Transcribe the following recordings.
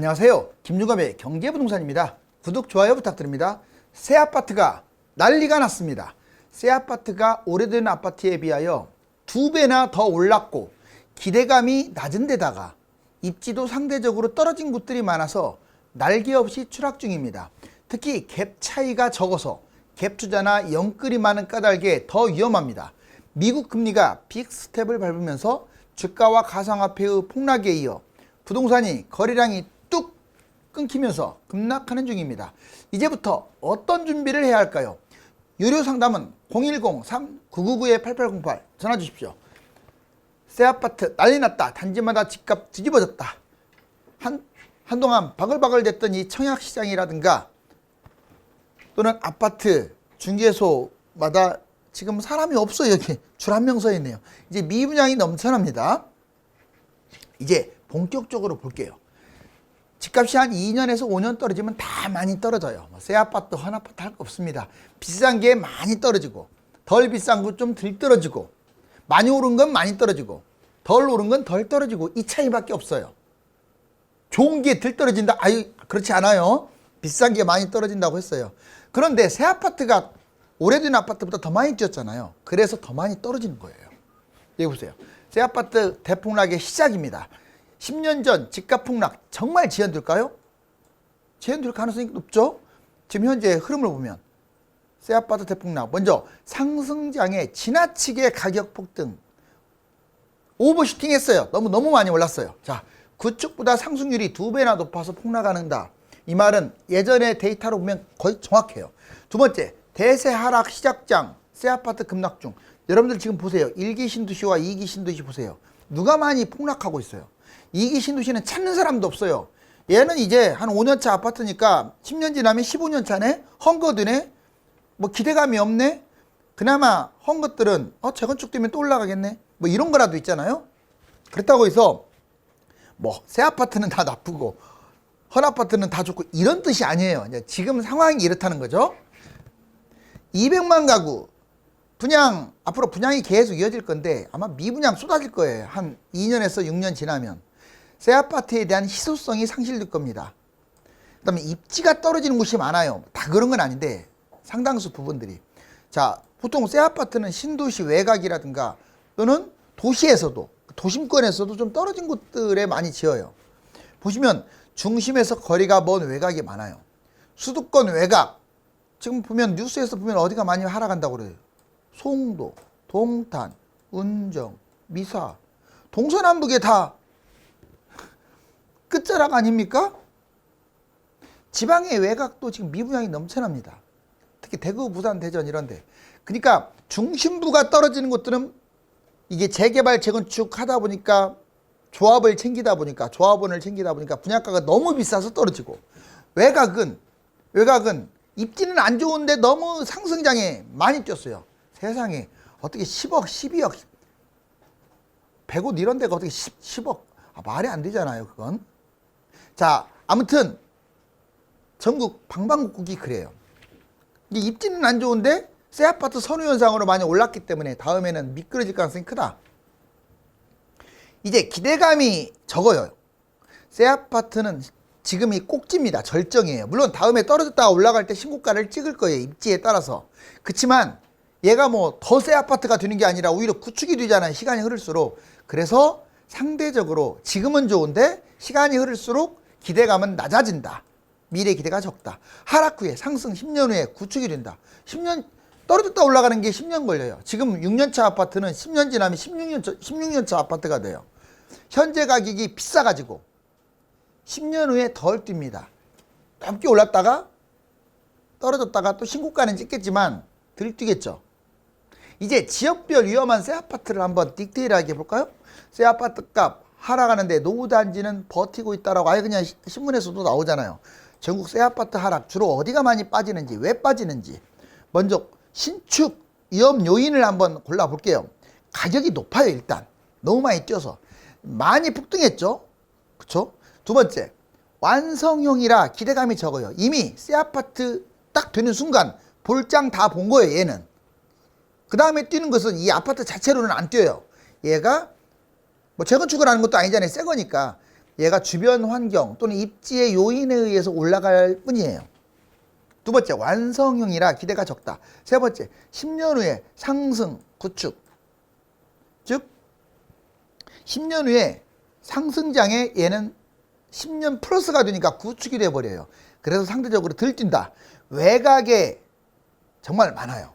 안녕하세요. 김유감의 경제부동산입니다. 구독, 좋아요 부탁드립니다. 새 아파트가 난리가 났습니다. 새 아파트가 오래된 아파트에 비하여 2배나 더 올랐고 기대감이 낮은 데다가 입지도 상대적으로 떨어진 곳들이 많아서 날개없이 추락 중입니다. 특히 갭 차이가 적어서 갭 투자나 영끌이 많은 까닭에 더 위험합니다. 미국 금리가 빅스텝을 밟으면서 주가와 가상화폐의 폭락에 이어 부동산이 거래량이 뚝 끊기면서 급락하는 중입니다. 이제부터 어떤 준비를 해야 할까요? 유료 상담은 010-3999-8808 전화 주십시오. 새 아파트 난리 났다. 단지마다 집값 뒤집어졌다. 한동안 바글바글 됐던 이 청약시장이라든가 또는 아파트 중개소마다 지금 사람이 없어요. 여기 줄 한 명 서 있네요. 이제 미분양이 넘쳐납니다. 이제 본격적으로 볼게요. 집값이 한 2년에서 5년 떨어지면 다 많이 떨어져요. 새 아파트, 헌 아파트 할 거 없습니다. 비싼 게 많이 떨어지고 덜 비싼 거 좀 덜 떨어지고 많이 오른 건 많이 떨어지고 덜 오른 건 덜 떨어지고 이 차이밖에 없어요. 좋은 게 덜 떨어진다? 아유, 그렇지 않아요. 비싼 게 많이 떨어진다고 했어요. 그런데 새 아파트가 오래된 아파트보다 더 많이 뛰었잖아요. 그래서 더 많이 떨어지는 거예요. 여기 보세요. 새 아파트 대폭락의 시작입니다. 10년 전 집값 폭락 정말 지연될까요? 지연될 가능성이 높죠. 지금 현재 흐름을 보면 새 아파트 대폭락, 먼저 상승장에 지나치게 가격 폭등, 오버슈팅 했어요. 너무 많이 올랐어요. 자, 구축보다 상승률이 2배나 높아서 폭락한다. 이 말은 예전의 데이터로 보면 거의 정확해요. 두 번째, 대세 하락 시작장, 새 아파트 급락 중. 여러분들 지금 보세요. 1기 신도시와 2기 신도시 보세요. 누가 많이 폭락하고 있어요? 2기 신도시는 찾는 사람도 없어요. 얘는 이제 한 5년차 아파트니까 10년 지나면 15년 차네? 헝거드네? 뭐 기대감이 없네? 그나마 헝 것들은 재건축되면 또 올라가겠네? 뭐 이런 거라도 있잖아요. 그렇다고 해서 뭐 새 아파트는 다 나쁘고 헌 아파트는 다 좋고 이런 뜻이 아니에요. 이제 지금 상황이 이렇다는 거죠. 200만 가구 분양, 앞으로 분양이 계속 이어질 건데 아마 미분양 쏟아질 거예요. 한 2년에서 6년 지나면 새 아파트에 대한 희소성이 상실될 겁니다. 그 다음에 입지가 떨어지는 곳이 많아요. 다 그런 건 아닌데 상당수 부분들이. 자, 보통 새 아파트는 신도시 외곽이라든가 또는 도시에서도, 도심권에서도 좀 떨어진 곳들에 많이 지어요. 보시면 중심에서 거리가 먼 외곽이 많아요. 수도권 외곽, 지금 보면 뉴스에서 보면 어디가 많이 하락한다고 그래요. 송도, 동탄, 운정, 미사, 동서남북에 다 끝자락 아닙니까? 지방의 외곽도 지금 미분양이 넘쳐납니다. 특히 대구, 부산, 대전 이런데. 그러니까 중심부가 떨어지는 곳들은 이게 재개발, 재건축 하다 보니까 조합을 챙기다 보니까 조합원을 챙기다 보니까 분양가가 너무 비싸서 떨어지고 외곽은 입지는 안 좋은데 너무 상승장에 많이 뛰었어요. 세상에 어떻게 10억, 12억, 100옷 이런 데가 어떻게 10억 말이 안 되잖아요. 그건. 자, 아무튼 전국 방방곡곡이 그래요. 이게 입지는 안 좋은데 새 아파트 선호 현상으로 많이 올랐기 때문에 다음에는 미끄러질 가능성이 크다. 이제 기대감이 적어요. 새 아파트는 지금이 꼭지입니다. 절정이에요. 물론 다음에 떨어졌다가 올라갈 때 신고가를 찍을 거예요. 입지에 따라서. 그렇지만 얘가 뭐 더 새 아파트가 되는 게 아니라 오히려 구축이 되잖아요. 시간이 흐를수록. 그래서 상대적으로 지금은 좋은데 시간이 흐를수록 기대감은 낮아진다. 미래 기대가 적다. 하락 후에 상승 10년 후에 구축이 된다. 10년 떨어졌다 올라가는 게 10년 걸려요. 지금 6년차 아파트는 10년 지나면 16년차 아파트가 돼요. 현재 가격이 비싸가지고 10년 후에 덜 뜁니다. 높게 올랐다가 떨어졌다가 또 신고가는 찍겠지만 덜 뛰겠죠. 이제 지역별 위험한 새 아파트를 한번 디테일하게 볼까요? 새 아파트 값 하락하는데 노후단지는 버티고 있다라고 아예 그냥 신문에서도 나오잖아요. 전국 새 아파트 하락 주로 어디가 많이 빠지는지, 왜 빠지는지. 먼저 신축 위험 요인을 한번 골라볼게요. 가격이 높아요. 일단 너무 많이 뛰어서 많이 폭등했죠. 그쵸? 두 번째, 완성형이라 기대감이 적어요. 이미 새 아파트 딱 되는 순간 볼장 다 본 거예요. 얘는. 그 다음에 뛰는 것은 이 아파트 자체로는 안 뛰어요. 얘가 뭐 재건축을 하는 것도 아니잖아요. 새 거니까. 얘가 주변 환경 또는 입지의 요인에 의해서 올라갈 뿐이에요. 두 번째, 완성형이라 기대가 적다. 세 번째, 10년 후에 상승, 구축. 즉 10년 후에 상승장에 얘는 10년 플러스가 되니까 구축이 돼버려요. 그래서 상대적으로 들뛴다. 외곽에 정말 많아요.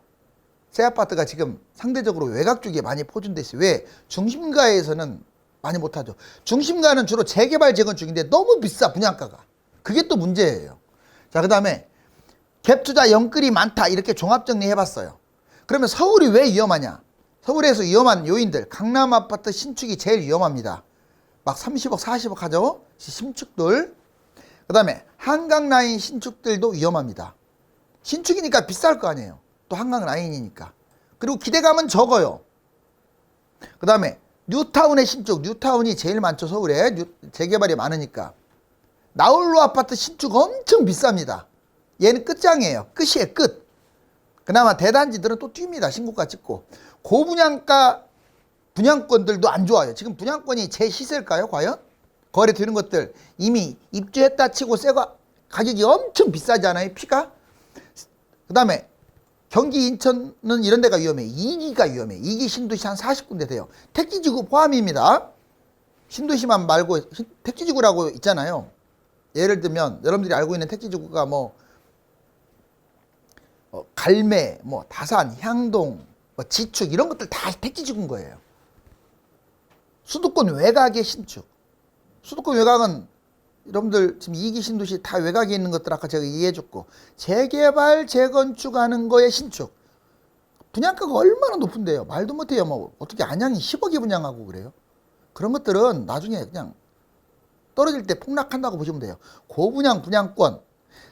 새 아파트가 지금 상대적으로 외곽 쪽에 많이 포진돼 있어요. 왜? 중심가에서는 많이 못하죠. 중심가는 주로 재개발 재건축인데 너무 비싸, 분양가가. 그게 또 문제예요. 자, 그 다음에 갭투자 영끌이 많다, 이렇게 종합정리 해봤어요. 그러면 서울이 왜 위험하냐? 서울에서 위험한 요인들, 강남 아파트 신축이 제일 위험합니다. 막 30억 40억 하죠, 신축들. 그 다음에 한강 라인 신축들도 위험합니다. 신축이니까 비쌀 거 아니에요. 또 한강 라인이니까. 그리고 기대감은 적어요. 그 다음에 뉴타운의 신축, 뉴타운이 제일 많죠, 서울에. 재개발이 많으니까. 나홀로 아파트 신축 엄청 비쌉니다. 얘는 끝장이에요. 끝이에요, 끝. 그나마 대단지들은 또 뜁니다. 신고가 찍고. 고분양가 분양권들도 안 좋아요. 지금 분양권이 제 시세일까요, 과연? 거래되는 것들 이미 입주했다 치고 새거 가격이 엄청 비싸잖아요, 피가. 그 다음에 경기 인천은 이런 데가 위험해. 2기가 위험해. 2기 신도시 한 40군데 돼요. 택지지구 포함입니다. 신도시만 말고 택지지구라고 있잖아요. 예를 들면 여러분들이 알고 있는 택지지구가 뭐 갈매, 뭐 다산, 향동, 뭐 지축 이런 것들 다 택지지구인 거예요. 수도권 외곽의 신축. 수도권 외곽은 여러분들 지금 2기 신도시 다 외곽에 있는 것들 아까 제가 얘기해줬고, 재개발 재건축하는 거에 신축. 분양가가 얼마나 높은데요. 말도 못해요. 뭐 어떻게 안양이 10억에 분양하고 그래요. 그런 것들은 나중에 그냥 떨어질 때 폭락한다고 보시면 돼요. 고분양 분양권.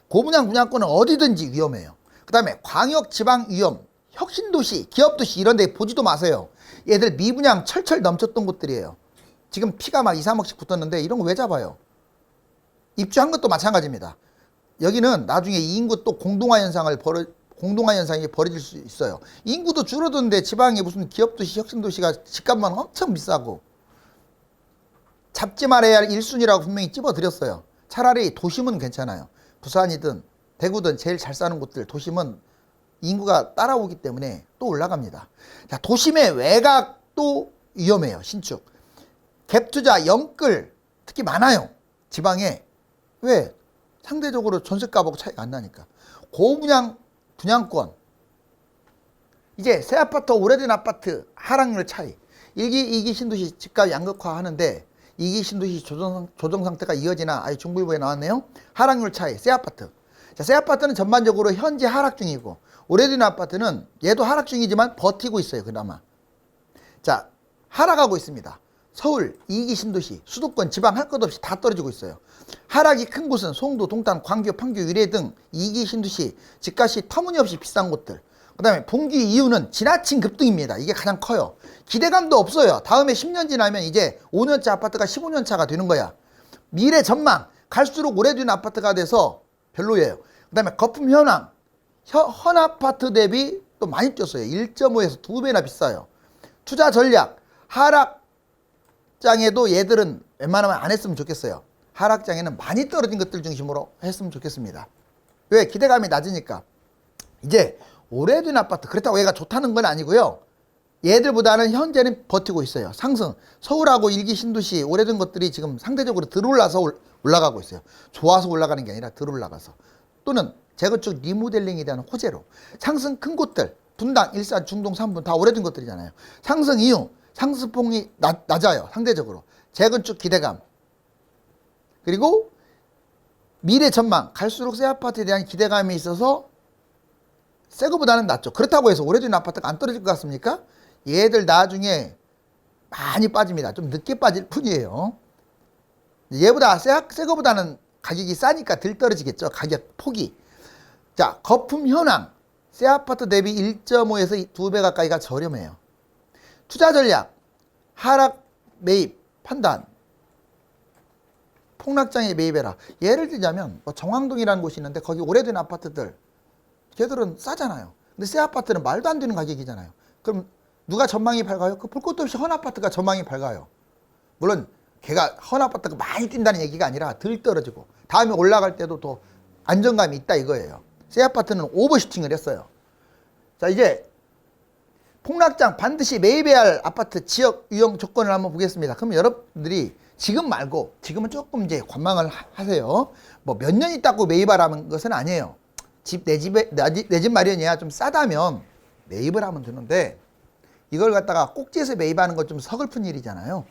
고분양 분양권은 어디든지 위험해요. 그 다음에 광역 지방 위험, 혁신도시, 기업도시 이런 데 보지도 마세요. 얘들 미분양 철철 넘쳤던 곳들이에요. 지금 피가 막 2, 3억씩 붙었는데 이런 거 왜 잡아요? 입주한 것도 마찬가지입니다. 여기는 나중에 인구 또 공동화 현상이 벌어질 수 있어요. 인구도 줄어드는데 지방에 무슨 기업도시, 혁신도시가 집값만 엄청 비싸고. 잡지 말아야 할 1순위라고 분명히 찝어드렸어요. 차라리 도심은 괜찮아요. 부산이든 대구든 제일 잘 사는 곳들, 도심은 인구가 따라오기 때문에 또 올라갑니다. 자, 도심의 외곽도 위험해요. 신축. 갭투자, 영끌 특히 많아요. 지방에. 왜? 상대적으로 전세값하고 차이가 안 나니까. 고분양 분양권. 이제 새 아파트, 오래된 아파트 하락률 차이. 1기, 2기 신도시 집값 양극화 하는데 2기 신도시 조정 상태가 이어지나, 아예 중부일보에 나왔네요. 하락률 차이, 새 아파트. 자, 새 아파트는 전반적으로 현재 하락 중이고, 오래된 아파트는 얘도 하락 중이지만 버티고 있어요, 그나마. 자, 하락하고 있습니다. 서울, 2기 신도시, 수도권, 지방 할 것 없이 다 떨어지고 있어요. 하락이 큰 곳은 송도, 동탄, 광교, 판교, 유래 등 2기 신도시, 집값이 터무니없이 비싼 곳들. 그 다음에 분기 이유는 지나친 급등입니다. 이게 가장 커요. 기대감도 없어요. 다음에 10년 지나면 이제 5년차 아파트가 15년차가 되는 거야. 미래 전망, 갈수록 오래된 아파트가 돼서 별로예요. 그 다음에 거품 현황, 현 아파트 대비 또 많이 뛰었어요. 1.5에서 2배나 비싸요. 투자 전략, 하락장에도 얘들은 웬만하면 안 했으면 좋겠어요. 하락장에는 많이 떨어진 것들 중심으로 했으면 좋겠습니다. 왜? 기대감이 낮으니까. 이제 오래된 아파트, 그렇다고 얘가 좋다는 건 아니고요. 얘들보다는 현재는 버티고 있어요. 상승. 서울하고 1기 신도시 오래된 것들이 지금 상대적으로 덜 올라서 올라가고 있어요. 좋아서 올라가는 게 아니라 덜 올라가서. 또는 재건축 리모델링에 대한 호재로. 상승 큰 곳들, 분당, 일산, 중동, 삼분 다 오래된 것들이잖아요. 상승 이유, 상승폭이 낮아요. 상대적으로. 재건축 기대감. 그리고 미래 전망, 갈수록 새 아파트에 대한 기대감이 있어서 새 거보다는 낫죠. 그렇다고 해서 오래된 아파트가 안 떨어질 것 같습니까? 얘들 나중에 많이 빠집니다. 좀 늦게 빠질 뿐이에요. 얘보다 새 거보다는 가격이 싸니까 덜 떨어지겠죠. 가격 폭이. 자, 거품 현황. 새 아파트 대비 1.5에서 2배 가까이가 저렴해요. 투자 전략. 하락 매입 판단. 폭락장에 매입해라. 예를 들자면 뭐 정왕동이라는 곳이 있는데 거기 오래된 아파트들, 걔들은 싸잖아요. 근데 새 아파트는 말도 안 되는 가격이잖아요. 그럼 누가 전망이 밝아요? 그 볼 것도 없이 헌 아파트가 전망이 밝아요. 물론 걔가 헌 아파트가 많이 뛴다는 얘기가 아니라 덜 떨어지고 다음에 올라갈 때도 더 안정감이 있다 이거예요. 새 아파트는 오버슈팅을 했어요. 자, 이제 폭락장 반드시 매입해야 할 아파트 지역 유형 조건을 한번 보겠습니다. 그럼 여러분들이 지금 말고 지금은 조금 이제 관망을 하세요. 뭐 몇 년 있다고 매입하라는 것은 아니에요. 내 집 마련이야 좀 싸다면 매입을 하면 되는데 이걸 갖다가 꼭지에서 매입하는 건 좀 서글픈 일이잖아요.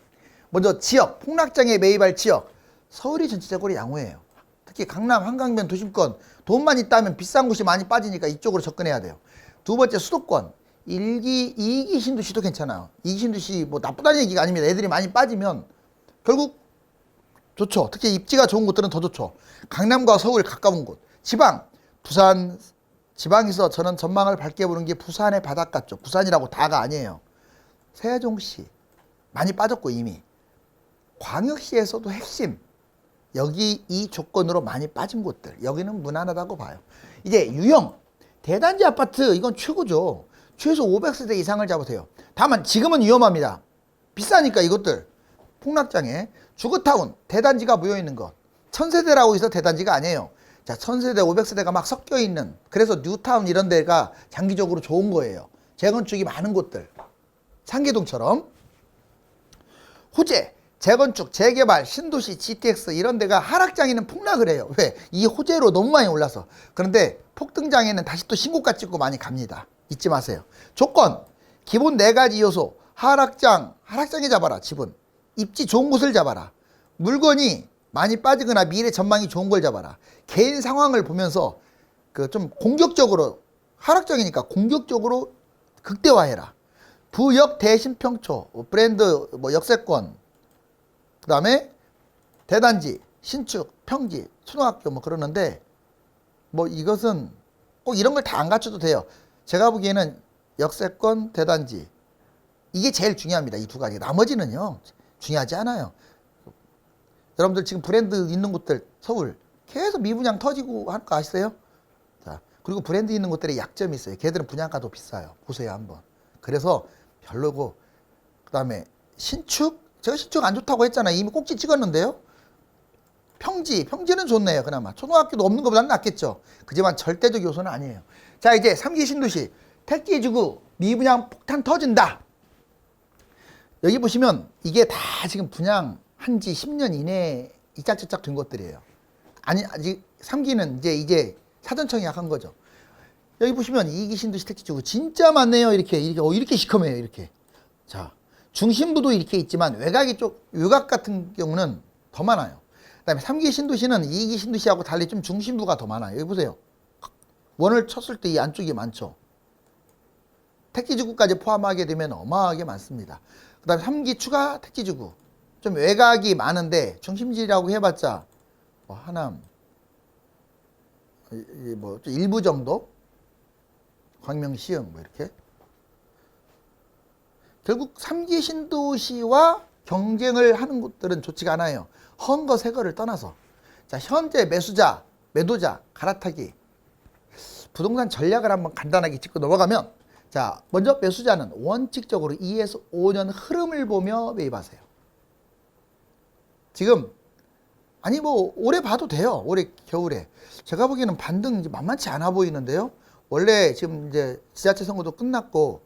먼저 지역, 폭락장에 매입할 지역. 서울이 전체적으로 양호해요. 특히 강남, 한강변, 도심권 돈만 있다면 비싼 곳이 많이 빠지니까 이쪽으로 접근해야 돼요. 두 번째 수도권. 1기, 2기 신도시도 괜찮아요. 2기 신도시 뭐 나쁘다는 얘기가 아닙니다. 애들이 많이 빠지면 결국 좋죠. 특히 입지가 좋은 곳들은 더 좋죠. 강남과 서울 가까운 곳. 지방, 부산, 지방에서 저는 전망을 밝게 보는 게 부산의 바닷가 쪽. 부산이라고 다가 아니에요. 세종시 많이 빠졌고 이미. 광역시에서도 핵심. 여기 이 조건으로 많이 빠진 곳들. 여기는 무난하다고 봐요. 이제 유형. 대단지 아파트 이건 최고죠. 최소 500세대 이상을 잡으세요. 다만 지금은 위험합니다. 비싸니까 이것들. 폭락장에 주거타운 대단지가 모여있는 것. 1000세대라고 해서 대단지가 아니에요. 자, 1000세대 500세대가 막 섞여있는, 그래서 뉴타운 이런 데가 장기적으로 좋은 거예요. 재건축이 많은 곳들. 상계동처럼. 호재, 재건축, 재개발, 신도시, GTX 이런 데가 하락장에는 폭락을 해요. 왜? 이 호재로 너무 많이 올라서. 그런데 폭등장에는 다시 또 신고가 찍고 많이 갑니다. 잊지 마세요. 조건, 기본 4가지 요소. 하락장에 잡아라, 집은. 입지 좋은 곳을 잡아라. 물건이 많이 빠지거나 미래 전망이 좋은 걸 잡아라. 개인 상황을 보면서 그 좀 공격적으로, 하락장이니까 공격적으로 극대화해라. 부역 대신 평초, 브랜드, 뭐 역세권, 그 다음에 대단지, 신축, 평지, 초등학교 뭐 그러는데 뭐 이것은 꼭 이런 걸 다 안 갖춰도 돼요. 제가 보기에는 역세권, 대단지 이게 제일 중요합니다. 이 두 가지. 나머지는요 중요하지 않아요. 여러분들 지금 브랜드 있는 곳들 서울 계속 미분양 터지고 하는 거 아시세요? 자, 그리고 브랜드 있는 곳들의 약점이 있어요. 걔들은 분양가도 비싸요. 보세요 한번. 그래서 별로고, 그 다음에 신축, 제가 신축 안 좋다고 했잖아요. 이미 꼭지 찍었는데요. 평지는 좋네요. 그나마 초등학교도 없는 것보다는 낫겠죠. 그지만 절대적 요소는 아니에요. 자, 이제 3기 신도시 택지지구 미분양 폭탄 터진다. 여기 보시면 이게 다 지금 분양한 지 10년 이내에 이짝저짝 된 것들이에요. 아니, 아직 3기는 이제 사전청이 약한 거죠. 여기 보시면 2기 신도시 택지지구 진짜 많네요. 이렇게 시커매요. 이렇게. 자, 중심부도 이렇게 있지만 외곽 같은 경우는 더 많아요. 그 다음에 3기 신도시는 2기 신도시하고 달리 좀 중심부가 더 많아요. 여기 보세요. 원을 쳤을 때 이 안쪽이 많죠. 택지지구까지 포함하게 되면 어마어마하게 많습니다. 그 다음에 3기 추가 택지지구. 좀 외곽이 많은데 중심지라고 해봤자 뭐 하남, 뭐 일부 정도, 광명, 시흥 뭐 이렇게. 결국 3기 신도시와 경쟁을 하는 곳들은 좋지가 않아요. 헌 거, 새 거를 떠나서. 자, 현재 매도자, 갈아타기. 부동산 전략을 한번 간단하게 짚고 넘어가면, 자, 먼저 매수자는 원칙적으로 2에서 5년 흐름을 보며 매입하세요. 지금, 아니 뭐 올해 봐도 돼요. 올해 겨울에. 제가 보기에는 반등 이제 만만치 않아 보이는데요. 원래 지금 이제 지자체 선거도 끝났고,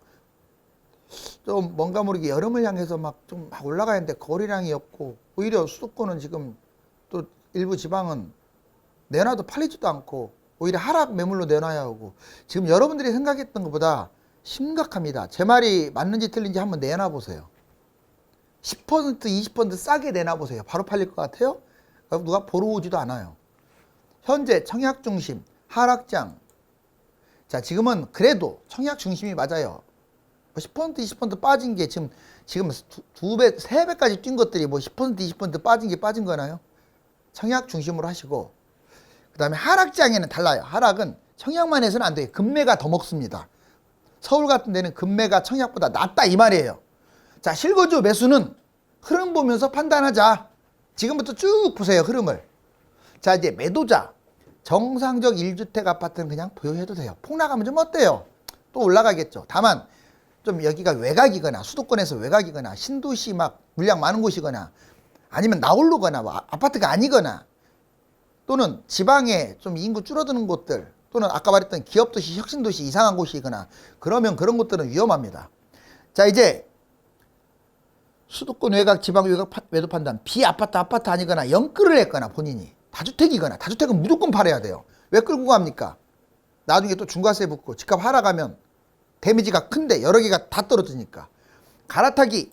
좀 뭔가 모르게 여름을 향해서 막 좀 막 올라가는데 거래량이 없고, 오히려 수도권은 지금 또 일부 지방은 내놔도 팔리지도 않고 오히려 하락 매물로 내놔야 하고, 지금 여러분들이 생각했던 것보다 심각합니다. 제 말이 맞는지 틀린지 한번 내놔 보세요. 10% 20% 싸게 내놔 보세요. 바로 팔릴 것 같아요? 누가 보러 오지도 않아요. 현재 청약 중심, 하락장. 자, 지금은 그래도 청약 중심이 맞아요. 10% 20% 빠진 게 지금 2배, 3배까지 뛴 것들이 뭐 10% 20% 빠진 게 빠진 거나요? 청약 중심으로 하시고, 그 다음에 하락장에는 달라요. 하락은 청약만 해서는 안 돼요. 금매가 더 먹습니다. 서울 같은 데는 금매가 청약보다 낫다 이 말이에요. 자, 실거주 매수는 흐름 보면서 판단하자. 지금부터 쭉 보세요, 흐름을. 자, 이제 매도자. 정상적 1주택 아파트는 그냥 보유해도 돼요. 폭락하면 좀 어때요? 또 올라가겠죠. 다만 좀 여기가 외곽이거나 수도권에서 외곽이거나 신도시 막 물량 많은 곳이거나 아니면 나홀로거나 뭐 아파트가 아니거나 또는 지방에 좀 인구 줄어드는 곳들 또는 아까 말했던 기업도시, 혁신도시 이상한 곳이거나 그러면 그런 곳들은 위험합니다. 자, 이제 수도권 외곽, 지방 외곽 매도 판단. 비아파트, 아파트 아니거나 영끌을 했거나 본인이 다주택이거나 다주택은 무조건 팔아야 돼요. 왜 끌고 갑니까? 나중에 또 중과세 붙고 집값 하락하면 데미지가 큰데 여러 개가 다 떨어지니까. 갈아타기.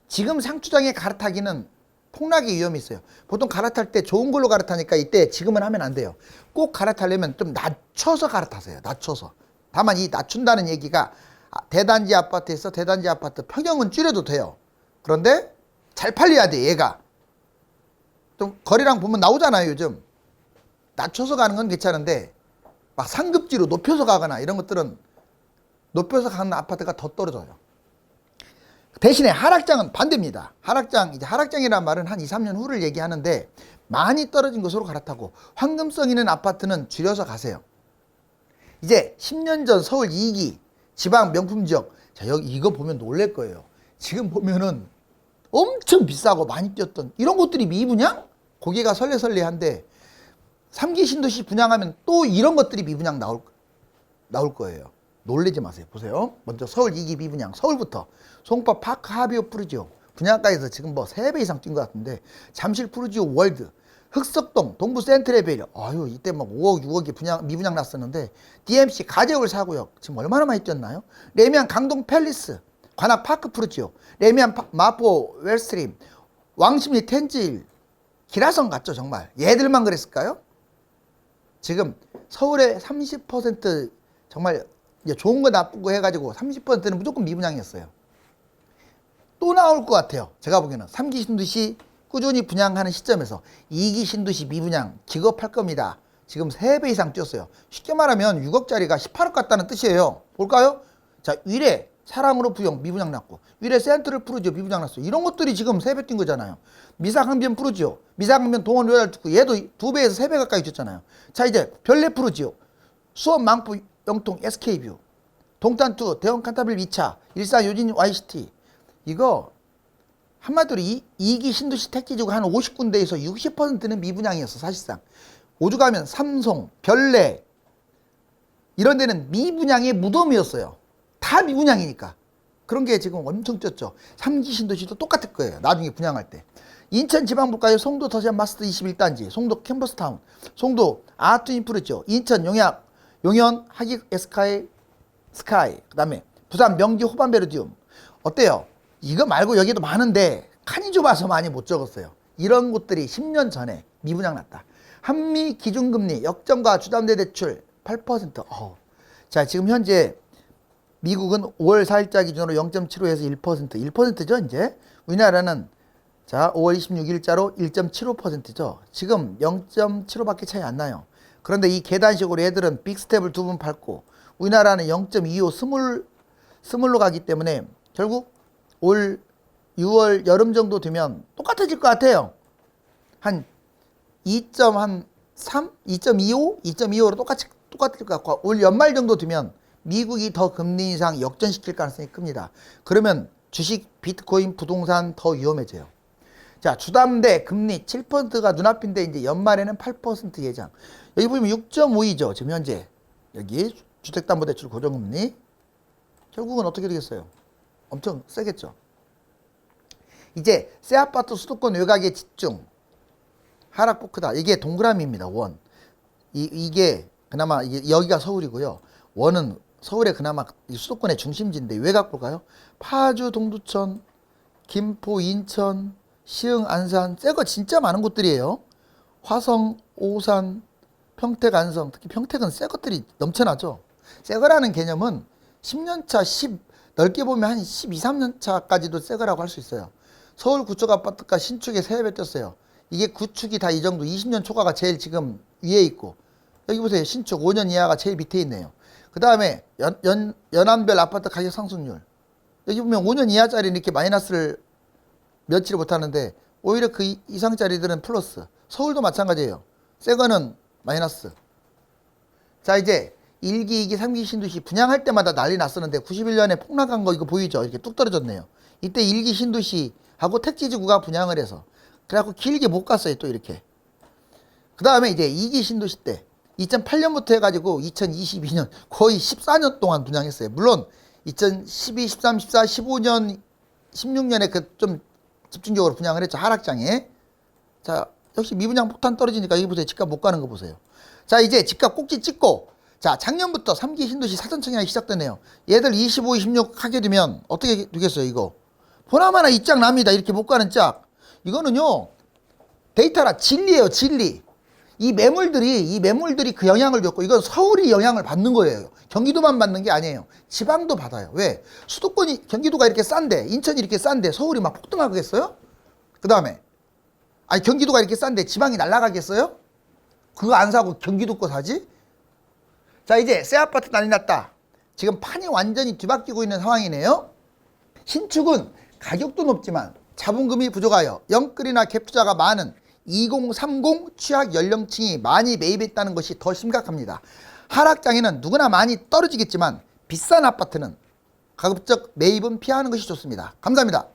지금 상추장에 갈아타기는 폭락의 위험이 있어요. 보통 갈아탈 때 좋은 걸로 갈아타니까 이때 지금은 하면 안 돼요. 꼭 갈아타려면 좀 낮춰서 갈아타세요. 낮춰서. 다만 이 낮춘다는 얘기가 대단지 아파트에서 대단지 아파트 평형은 줄여도 돼요. 그런데 잘 팔려야 돼. 얘가 좀 거리랑 보면 나오잖아요. 요즘 낮춰서 가는 건 괜찮은데 막 상급지로 높여서 가거나 이런 것들은 높여서 가는 아파트가 더 떨어져요. 대신에 하락장은 반대입니다. 이제 하락장이라는 말은 한 2, 3년 후를 얘기하는데 많이 떨어진 것으로 갈아타고 황금성 있는 아파트는 줄여서 가세요. 이제 10년 전 서울 2기 지방 명품 지역. 자, 여기 이거 보면 놀랄 거예요. 지금 보면은 엄청 비싸고 많이 뛰었던 이런 곳들이 미분양? 고개가 설레설레한데 3기 신도시 분양하면 또 이런 것들이 미분양 나올 거예요. 놀라지 마세요. 보세요. 먼저 서울 2기 미분양. 서울부터 송파 파크 하비오 푸르지오 분양가에서 지금 뭐 3배 이상 뛴 것 같은데 잠실 푸르지오 월드 흑석동 동부 센트레벨 아유 이때 막 5억 6억이 미분양 났었는데 DMC 가재울 사구역 지금 얼마나 많이 뛰었나요? 레미안 강동 팰리스 관악 파크 푸르지오 레미안 마포 웰스트림 왕십리 텐질 기라성 같죠 정말. 얘들만 그랬을까요? 지금 서울의 30% 정말 이제 좋은 거 나쁜 거 해가지고 30%는 무조건 미분양이었어요. 또 나올 것 같아요. 제가 보기에는 3기 신도시 꾸준히 분양하는 시점에서 2기 신도시 미분양 기겁할 겁니다. 지금 3배 이상 뛰었어요. 쉽게 말하면 6억짜리가 18억 같다는 뜻이에요. 볼까요? 자, 위례 사랑으로 부영 미분양 났고 위례 센트럴 푸르지오 미분양 났어요. 이런 것들이 지금 3배 뛴 거잖아요. 미사강변 푸르지오 미사강변 동원 로얄 특구 얘도 2배에서 3배 가까이 뛰었잖아요. 자, 이제 별내 푸르지오 수원 망포 영통 SK뷰 동탄2 대원 칸타빌 2차 일산 요진 YCT 이거 한마디로 2기 신도시 택지지구 한 50군데에서 60%는 미분양이었어 사실상. 오주 가면 삼송 별내 이런 데는 미분양의 무덤이었어요. 다 미분양이니까. 그런 게 지금 엄청 뛰었죠. 3기 신도시도 똑같을 거예요. 나중에 분양할 때. 인천 지방볼까요? 송도 더시안 마스터 21단지 송도 캠퍼스타운 송도 아트인프르죠. 인천 용현 하기 스카이 그 다음에 부산 명지 호반베르디움 어때요? 이거 말고 여기도 많은데 칸이 좁아서 많이 못 적었어요. 이런 곳들이 10년 전에 미분양 났다. 한미 기준금리 역정과 주담대 대출 8%. 자, 지금 현재 미국은 5월 4일자 기준으로 0.75에서 1%. 1%죠, 이제. 우리나라는 자, 5월 26일자로 1.75%죠. 지금 0.75밖에 차이 안 나요. 그런데 이 계단식으로 얘들은 빅스텝을 2번 밟고 우리나라는 0.25 스물로 가기 때문에 결국 올 6월 여름 정도 되면 똑같아질 것 같아요. 한 2.3, 2.25, 2.25로 똑같을 것 같고 올 연말 정도 되면 미국이 더 금리 인상 역전시킬 가능성이 큽니다. 그러면 주식, 비트코인, 부동산 더 위험해져요. 자, 주담대 금리 7%가 눈앞인데 이제 연말에는 8% 예상. 여기 보면 6.52죠. 지금 현재 여기 주택담보대출 고정금리 결국은 어떻게 되겠어요? 엄청 세겠죠. 이제 새 아파트 수도권 외곽에 집중 하락폭 크다. 이게 동그라미입니다. 원. 이게 그나마 여기가 서울이고요. 원은 서울의 그나마 수도권의 중심지인데 외곽 볼까요? 파주, 동두천, 김포, 인천, 시흥, 안산 새거 진짜 많은 곳들이에요. 화성, 오산, 평택, 안성 특히 평택은 새 것들이 넘쳐나죠. 새 거라는 개념은 10년차, 넓게 보면 한 12, 13년차까지도 새 거라고 할 수 있어요. 서울 구축 아파트가 신축에 3배 뛰었어요. 이게 구축이 다 이 정도 20년 초과가 제일 지금 위에 있고 여기 보세요. 신축 5년 이하가 제일 밑에 있네요. 그 다음에 연안별 아파트 가격 상승률 여기 보면 5년 이하짜리 이렇게 마이너스를 면치를 못하는데 오히려 그 이상짜리들은 플러스. 서울도 마찬가지예요. 새 거는 마이너스. 자, 이제 1기, 2기, 3기 신도시 분양할 때마다 난리 났었는데 91년에 폭락한 거 이거 보이죠? 이렇게 뚝 떨어졌네요. 이때 1기 신도시하고 택지지구가 분양을 해서 그래갖고 길게 못 갔어요. 또 이렇게. 그 다음에 이제 2기 신도시 때 2008년부터 해가지고 2022년 거의 14년 동안 분양했어요. 물론 2012, 13, 14, 15년, 16년에 그 좀 집중적으로 분양을 했죠. 하락장에. 자, 역시 미분양 폭탄 떨어지니까 여기 보세요. 집값 못 가는 거 보세요. 자, 이제 집값 꼭지 찍고, 자, 작년부터 3기 신도시 사전 청약이 시작되네요. 얘들 25, 26 하게 되면 어떻게 되겠어요, 이거? 보나마나 이 짝 납니다. 이렇게 못 가는 짝. 이거는요, 데이터라 진리예요, 진리. 이 매물들이 그 영향을 줬고, 이건 서울이 영향을 받는 거예요. 경기도만 받는 게 아니에요. 지방도 받아요. 왜? 수도권이, 경기도가 이렇게 싼데, 인천이 이렇게 싼데, 서울이 막 폭등하겠어요? 그 다음에, 아니, 경기도가 이렇게 싼데, 지방이 날아가겠어요? 그거 안 사고 경기도 거 사지? 자, 이제 새 아파트 난리 났다. 지금 판이 완전히 뒤바뀌고 있는 상황이네요. 신축은 가격도 높지만 자본금이 부족하여 영끌이나 갭 투자가 많은 2030 취약 연령층이 많이 매입했다는 것이 더 심각합니다. 하락장에는 누구나 많이 떨어지겠지만 비싼 아파트는 가급적 매입은 피하는 것이 좋습니다. 감사합니다.